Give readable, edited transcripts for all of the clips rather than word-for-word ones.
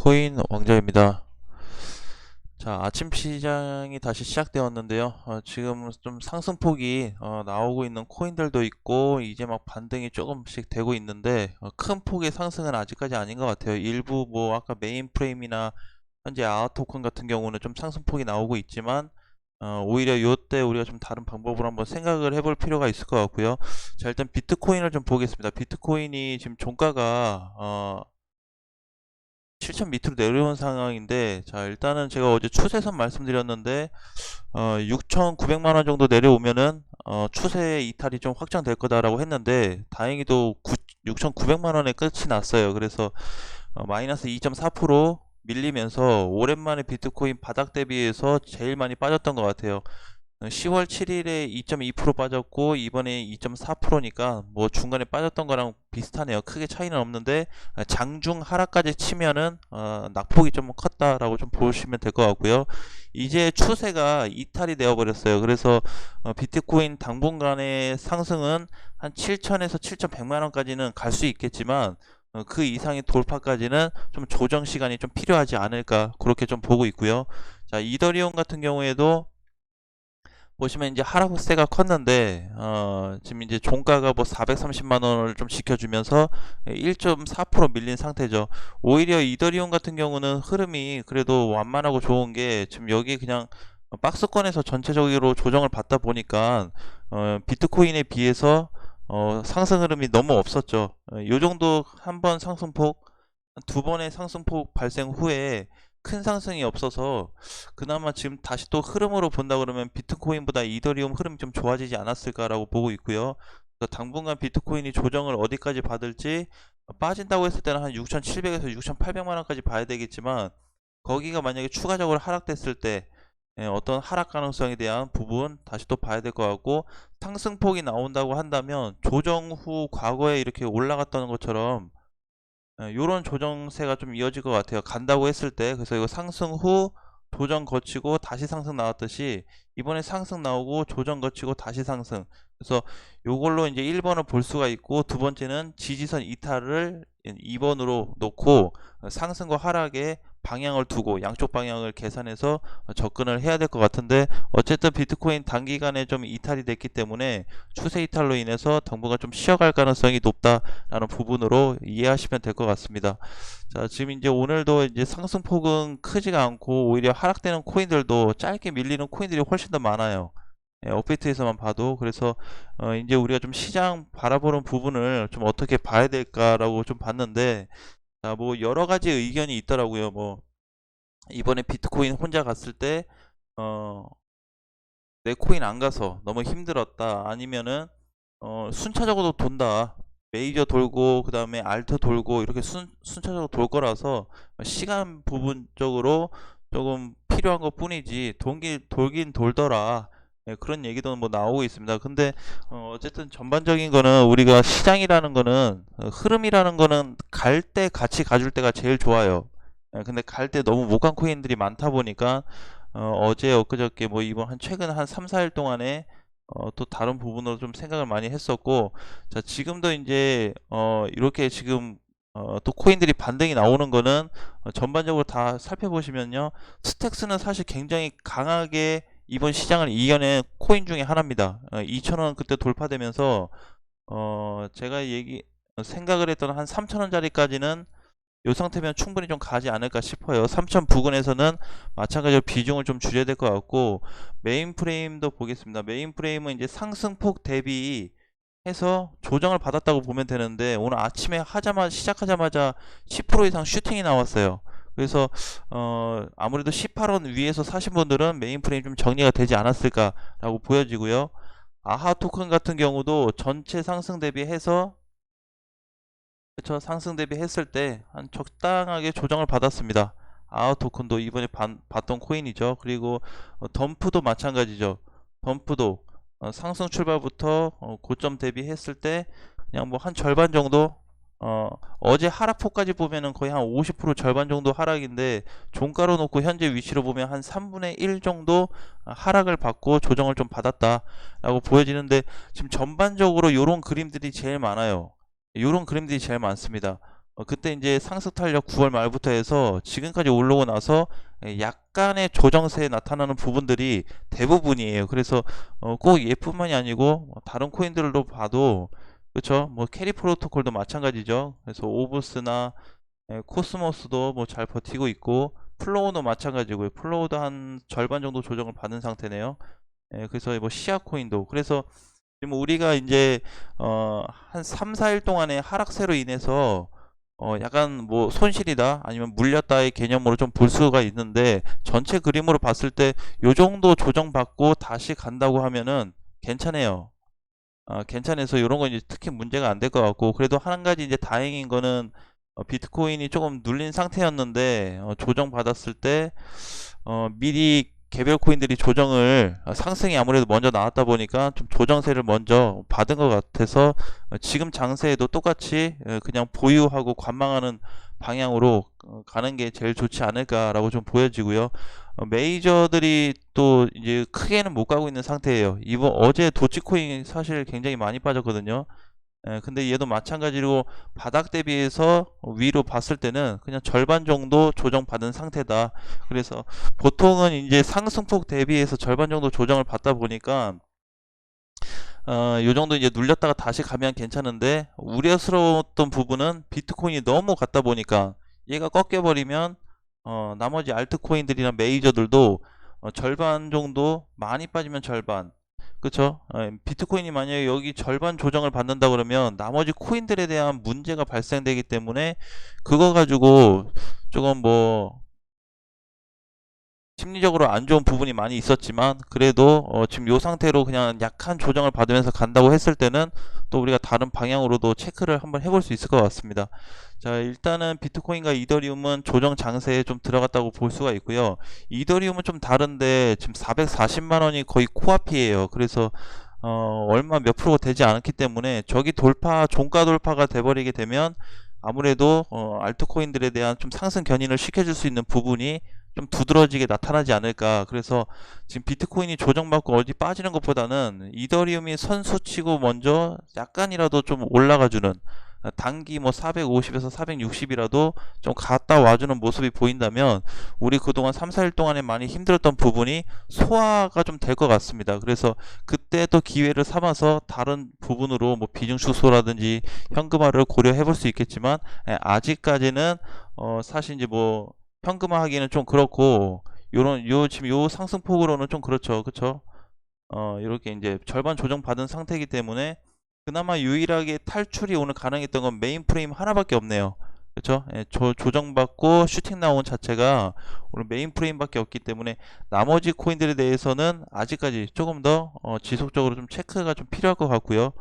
비트코인 왕자입니다. 자, 아침 시장이 다시 시작되었는데요. 지금 좀 상승폭이 나오고 있는 코인들도 있고 이제 막 반등이 조금씩 되고 있는데 큰 폭의 상승은 아직까지 아닌 것 같아요. 일부 뭐 아까 메인 프레임이나 현재 아웃 토큰 같은 경우는 좀 상승폭이 나오고 있지만 오히려 요때 우리가 좀 다른 방법으로 한번 생각을 해볼 필요가 있을 것 같고요. 자, 일단 비트코인을 좀 보겠습니다. 비트코인이 지금 종가가 7천 밑으로 내려온 상황인데, 자 일단은 제가 어제 추세선 말씀드렸는데 6,900만원 정도 내려오면은 추세 이탈이 좀 확정될 거다라고 했는데, 다행히도 6,900만원에 끝이 났어요. 그래서 마이너스 2.4% 밀리면서 오랜만에 비트코인 바닥 대비해서 제일 많이 빠졌던 것 같아요. 10월 7일에 2.2% 빠졌고 이번에 2.4%니까 뭐 중간에 빠졌던 거랑 비슷하네요. 크게 차이는 없는데 장중 하락까지 치면은 낙폭이 좀 컸다라고 좀 보시면 될 것 같고요. 이제 추세가 이탈이 되어 버렸어요. 그래서 비트코인 당분간의 상승은 한 7천에서 7,100만 원까지는 갈 수 있겠지만 그 이상의 돌파까지는 좀 조정 시간이 좀 필요하지 않을까, 그렇게 좀 보고 있고요. 자, 이더리움 같은 경우에도 보시면 이제 하락세가 컸는데 지금 이제 종가가 뭐 430만 원을 좀 지켜주면서 1.4% 밀린 상태죠. 오히려 이더리움 같은 경우는 흐름이 그래도 완만하고 좋은 게, 지금 여기 그냥 박스권에서 전체적으로 조정을 받다 보니까 비트코인에 비해서 상승 흐름이 너무 없었죠. 요 정도 한 번 상승폭, 두 번의 상승폭 발생 후에 큰 상승이 없어서 그나마 지금 다시 또 흐름으로 본다 그러면 비트코인보다 이더리움 흐름이 좀 좋아지지 않았을까라고 보고 있고요. 그래서 당분간 비트코인이 조정을 어디까지 받을지, 빠진다고 했을 때는 한 6,700에서 6,800만 원까지 봐야 되겠지만, 거기가 만약에 추가적으로 하락됐을 때 어떤 하락 가능성에 대한 부분 다시 또 봐야 될 것 같고, 상승폭이 나온다고 한다면 조정 후 과거에 이렇게 올라갔던 것처럼 요런 조정세가 좀 이어질 것 같아요. 간다고 했을 때. 그래서 이거 상승 후 조정 거치고 다시 상승 나왔듯이 이번에 상승 나오고 조정 거치고 다시 상승. 그래서 요걸로 이제 1번을 볼 수가 있고, 두 번째는 지지선 이탈을 2번으로 놓고 상승과 하락의 방향을 두고 양쪽 방향을 계산해서 접근을 해야 될 것 같은데, 어쨌든 비트코인 단기간에 좀 이탈이 됐기 때문에 추세 이탈로 인해서 당분간 좀 쉬어갈 가능성이 높다라는 부분으로 이해하시면 될 것 같습니다. 자, 지금 이제 오늘도 이제 상승폭은 크지가 않고 오히려 하락되는 코인들도, 짧게 밀리는 코인들이 훨씬 더 많아요. 업데이트에서만 봐도. 그래서 이제 우리가 좀 시장 바라보는 부분을 좀 어떻게 봐야 될까라고 좀 봤는데, 자, 뭐 여러 가지 의견이 있더라고요. 뭐 이번에 비트코인 혼자 갔을 때 내 코인 안 가서 너무 힘들었다, 아니면은 순차적으로 돈다, 메이저 돌고 그 다음에 알트 돌고 이렇게 순차적으로 돌 거라서 시간 부분적으로 조금 필요한 것 뿐이지 돌긴 돌더라, 그런 얘기도 뭐 나오고 있습니다. 근데 어쨌든 전반적인 거는, 우리가 시장이라는 거는 흐름이라는 거는 갈 때 같이 가줄 때가 제일 좋아요. 근데 갈 때 너무 못 간 코인들이 많다 보니까 어제 엊그저께 뭐 이번 최근 한 3, 4일 동안에 또 다른 부분으로 좀 생각을 많이 했었고, 자 지금도 이제 이렇게 지금 또 코인들이 반등이 나오는 거는 전반적으로 다 살펴보시면요, 스택스는 사실 굉장히 강하게 이번 시장을 이겨낸 코인 중에 하나입니다. 2,000원 그때 돌파되면서 제가 생각을 했던 한 3,000원짜리까지는 이 상태면 충분히 좀 가지 않을까 싶어요. 3천 부근에서는 마찬가지로 비중을 좀 줄여야 될 것 같고, 메인 프레임도 보겠습니다. 메인 프레임은 이제 상승폭 대비 해서 조정을 받았다고 보면 되는데, 오늘 아침에 시작하자마자 10% 이상 슈팅이 나왔어요. 그래서 아무래도 18원 위에서 사신 분들은 메인 프레임 좀 정리가 되지 않았을까라고 보여지고요. 아하 토큰 같은 경우도 전체 상승 대비해서, 그쵸, 상승 대비했을 때 한 적당하게 조정을 받았습니다. 아웃 토큰도 이번에 봤던 코인이죠. 그리고 덤프도 마찬가지죠. 덤프도 상승 출발부터 고점 대비했을 때 그냥 뭐 한 절반 정도, 어제 하락폭까지 보면은 거의 한 50% 절반 정도 하락인데, 종가로 놓고 현재 위치로 보면 한 3분의 1 정도 하락을 받고 조정을 좀 받았다라고 보여지는데, 지금 전반적으로 이런 그림들이 제일 많아요. 이런 그림들이 제일 많습니다. 그때 이제 상승 탄력 9월 말부터 해서 지금까지 올라오고 나서 약간의 조정세에 나타나는 부분들이 대부분이에요. 그래서 꼭 얘뿐만이 아니고 다른 코인들도 봐도 그렇죠. 뭐 캐리 프로토콜도 마찬가지죠. 그래서 오브스나 코스모스도 뭐 잘 버티고 있고 플로우도 마찬가지고요. 플로우도 한 절반 정도 조정을 받은 상태네요. 그래서 뭐 시아 코인도 그래서 지금 우리가 이제 한 3, 4일 동안의 하락세로 인해서 약간 뭐 손실이다 아니면 물렸다의 개념으로 좀 볼 수가 있는데 전체 그림으로 봤을 때 요 정도 조정받고 다시 간다고 하면은 괜찮아요. 괜찮아서 이런 건 이제 특히 문제가 안 될 것 같고 그래도 한 가지 이제 다행인 거는 비트코인이 조금 눌린 상태였는데 조정 받았을 때 미리 개별 코인들이 조정을 상승이 아무래도 먼저 나왔다 보니까 좀 조정세를 먼저 받은 것 같아서 지금 장세에도 똑같이 그냥 보유하고 관망하는 방향으로 가는 게 제일 좋지 않을까라고 좀 보여지고요. 메이저들이 또 이제 크게는 못 가고 있는 상태예요. 이번 어제 도치코인 사실 굉장히 많이 빠졌거든요. 근데 얘도 마찬가지로 바닥 대비해서 위로 봤을 때는 그냥 절반 정도 조정받은 상태다. 그래서 보통은 이제 상승폭 대비해서 절반 정도 조정을 받다 보니까 요 정도 이제 눌렸다가 다시 가면 괜찮은데 우려스러웠던 부분은 비트코인이 너무 갔다 보니까 얘가 꺾여버리면 나머지 알트코인들이나 메이저들도 절반 정도 많이 빠지면 절반 그쵸? 비트코인이 만약에 여기 절반 조정을 받는다 그러면 나머지 코인들에 대한 문제가 발생되기 때문에 그거 가지고 조금 뭐 심리적으로 안 좋은 부분이 많이 있었지만 그래도 지금 이 상태로 그냥 약한 조정을 받으면서 간다고 했을 때는 또 우리가 다른 방향으로도 체크를 한번 해볼 수 있을 것 같습니다. 자, 일단은 비트코인과 이더리움은 조정 장세에 좀 들어갔다고 볼 수가 있고요. 이더리움은 좀 다른데 지금 440만 원이 거의 코앞이에요. 그래서 얼마 몇 프로 되지 않았기 때문에 저기 돌파, 종가 돌파가 돼버리게 되면 아무래도 알트코인들에 대한 좀 상승 견인을 시켜줄 수 있는 부분이 좀 두드러지게 나타나지 않을까. 그래서 지금 비트코인이 조정받고 어디 빠지는 것보다는 이더리움이 선수치고 먼저 약간이라도 좀 올라가주는 단기 뭐 450에서 460이라도 좀 갔다 와주는 모습이 보인다면 우리 그동안 3, 4일 동안에 많이 힘들었던 부분이 소화가 좀 될 것 같습니다. 그래서 그때 또 기회를 삼아서 다른 부분으로 뭐 비중 축소라든지 현금화를 고려해 볼 수 있겠지만 아직까지는 사실 이제 뭐 현금화 하기는 좀 그렇고 지금 요 상승폭으로는 좀 그렇죠. 그쵸? 이렇게 이제 절반 조정 받은 상태이기 때문에 그나마 유일하게 탈출이 오늘 가능했던 건 메인 프레임 하나밖에 없네요. 그쵸? 조정받고 슈팅 나온 자체가 오늘 메인 프레임밖에 없기 때문에 나머지 코인들에 대해서는 아직까지 조금 더 지속적으로 좀 체크가 좀 필요할 것 같고요.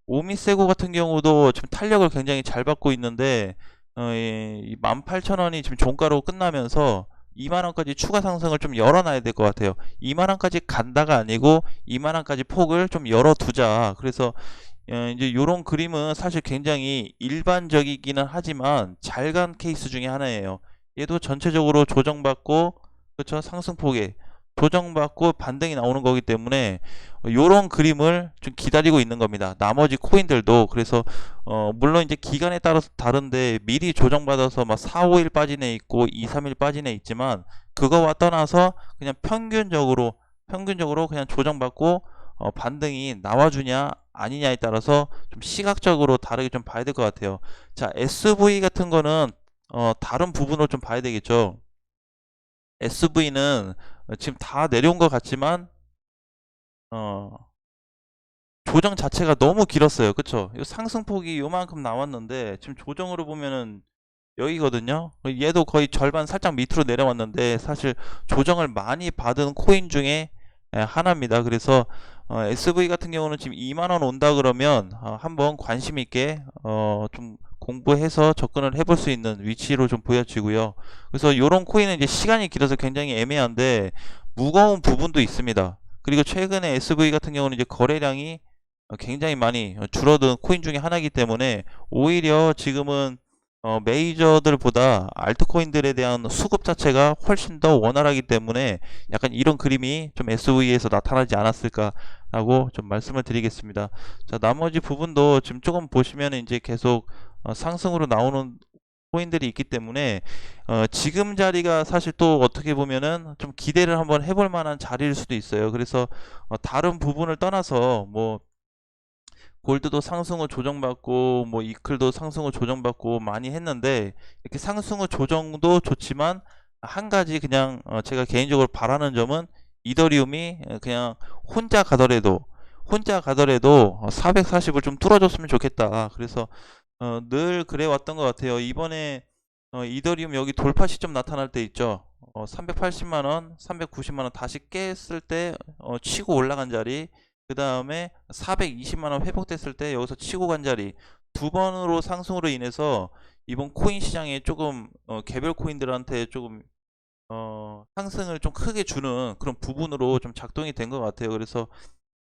오미세고 같은 경우도 지금 탄력을 굉장히 잘 받고 있는데 이 18,000원이 지금 종가로 끝나면서 2만원까지 추가 상승을 좀 열어놔야 될 것 같아요. 2만원까지 간다가 아니고 2만원까지 폭을 좀 열어두자. 그래서 이제 요런 그림은 사실 굉장히 일반적이기는 하지만 잘 간 케이스 중에 하나예요. 얘도 전체적으로 조정받고 그쵸 상승폭에 조정받고 반등이 나오는 거기 때문에 요런 그림을 좀 기다리고 있는 겁니다. 나머지 코인들도 그래서 물론 이제 기간에 따라서 다른데 미리 조정받아서 막 4, 5일 빠진 애 있고 2, 3일 빠진 애 있지만 그거와 떠나서 그냥 평균적으로 그냥 조정받고 반등이 나와주냐 아니냐에 따라서 좀 시각적으로 다르게 좀 봐야 될 것 같아요. 자, SV 같은 거는 다른 부분으로 좀 봐야 되겠죠. SV는 지금 다 내려온 것 같지만 어, 조정 자체가 너무 길었어요. 그쵸? 이 상승폭이 요만큼 나왔는데 지금 조정으로 보면은 여기거든요. 얘도 거의 절반 살짝 밑으로 내려왔는데 사실 조정을 많이 받은 코인 중에 하나입니다. 그래서 SV 같은 경우는 지금 2만원 온다 그러면 한번 관심 있게 좀 공부해서 접근을 해볼 수 있는 위치로 좀 보여지고요. 그래서 이런 코인은 이제 시간이 길어서 굉장히 애매한데 무거운 부분도 있습니다. 그리고 최근에 SV 같은 경우는 이제 거래량이 굉장히 많이 줄어든 코인 중에 하나이기 때문에 오히려 지금은 메이저들보다 알트코인들에 대한 수급 자체가 훨씬 더 원활하기 때문에 약간 이런 그림이 좀 SV에서 나타나지 않았을까라고 좀 말씀을 드리겠습니다. 자, 나머지 부분도 지금 조금 보시면 이제 계속 상승으로 나오는 코인들이 있기 때문에 지금 자리가 사실 또 어떻게 보면은 좀 기대를 한번 해볼 만한 자리일 수도 있어요. 그래서 다른 부분을 떠나서 뭐 골드도 상승 후 조정받고 뭐 이클도 상승 후 조정받고 많이 했는데, 이렇게 상승 후 조정도 좋지만 한 가지 그냥 제가 개인적으로 바라는 점은 이더리움이 그냥 혼자 가더라도 440을 좀 뚫어줬으면 좋겠다. 그래서 늘 그래 왔던 것 같아요. 이번에 이더리움 여기 돌파 시점 나타날 때 있죠. 380만원, 390만원 다시 깼을 때 치고 올라간 자리, 그 다음에 420만원 회복됐을 때 여기서 치고 간 자리, 두 번으로 상승으로 인해서 이번 코인 시장에 조금 개별 코인들한테 조금 상승을 좀 크게 주는 그런 부분으로 좀 작동이 된 것 같아요. 그래서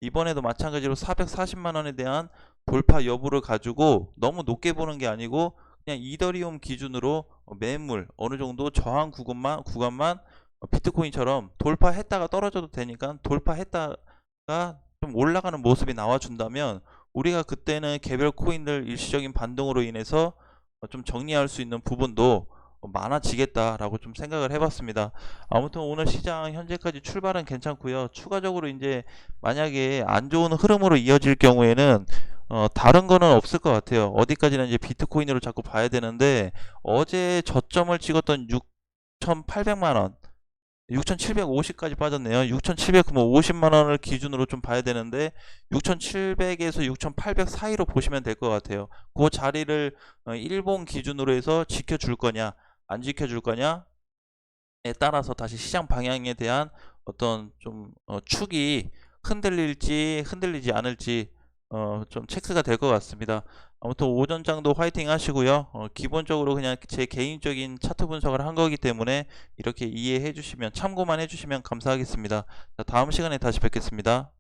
이번에도 마찬가지로 440만원에 대한 돌파 여부를 가지고 너무 높게 보는 게 아니고 그냥 이더리움 기준으로 매물 어느 정도 저항 구간만 비트코인처럼 돌파했다가 떨어져도 되니까 돌파했다가 좀 올라가는 모습이 나와준다면, 우리가 그때는 개별 코인들 일시적인 반등으로 인해서 좀 정리할 수 있는 부분도 많아지겠다라고 좀 생각을 해봤습니다. 아무튼 오늘 시장 현재까지 출발은 괜찮고요. 추가적으로 이제 만약에 안 좋은 흐름으로 이어질 경우에는 다른 거는 없을 것 같아요. 어디까지나 이제 비트코인으로 자꾸 봐야 되는데, 어제 저점을 찍었던 6,800만원, 6,750까지 빠졌네요. 6,750만원을 기준으로 좀 봐야 되는데 6,700에서 6,800 사이로 보시면 될 것 같아요. 그 자리를 일본 기준으로 해서 지켜줄 거냐 안 지켜줄 거냐에 따라서 다시 시장 방향에 대한 어떤 좀 축이 흔들릴지 흔들리지 않을지 좀 체크가 될 것 같습니다. 아무튼 오전장도 화이팅 하시고요. 기본적으로 그냥 제 개인적인 차트 분석을 한 거기 때문에 이렇게 이해해 주시면, 참고만 해 주시면 감사하겠습니다. 자, 다음 시간에 다시 뵙겠습니다.